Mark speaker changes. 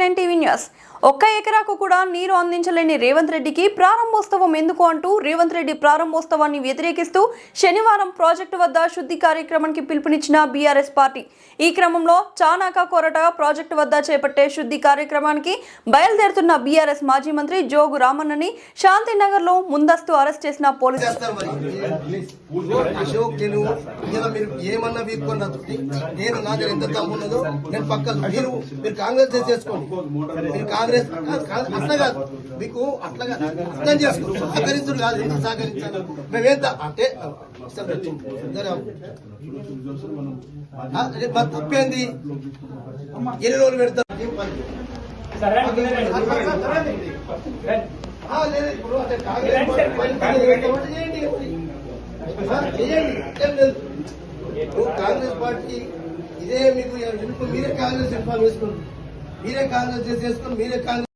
Speaker 1: KNN TV news. ఒక్క ఎకరాకు కూడా నీరు అందించలేని రేవంత్ రెడ్డికి ప్రారంభోత్సవం ఎందుకు అంటూ రేవంత్ రెడ్డి ప్రారంభోత్సవాన్ని వ్యతిరేకిస్తూ శనివారం ప్రాజెక్టు వద్ద శుద్ధి కార్యక్రమానికి పిలుపునిచ్చిన బీఆర్ఎస్ పార్టీ. ఈ క్రమంలో చానాక కొరట ప్రాజెక్టు వద్ద చేపట్టే శుద్ధి కార్యక్రమానికి బయలుదేరుతున్న బీఆర్ఎస్ మాజీ మంత్రి జోగు రామన్నని శాంతినగర్ లో ముందస్తు అరెస్ట్ చేసిన పోలీసులు.
Speaker 2: అట్లా కాదు మీకు అట్లా అర్థం చేసుకో సహకరించుడు కాదు. ఎందుకు సహకరించాలి? మేమేంత అంటే తప్పేంది? ఎన్ని రోజులు పెడతారు? కాంగ్రెస్ పార్టీ ఇదే మీకు మీరే కాంగ్రెస్ ఇన్ఫార్మ్ చేసుకోండి, మీరే కాంగ్రెస్ చేసుకొని మీరే కాంగ్రెస్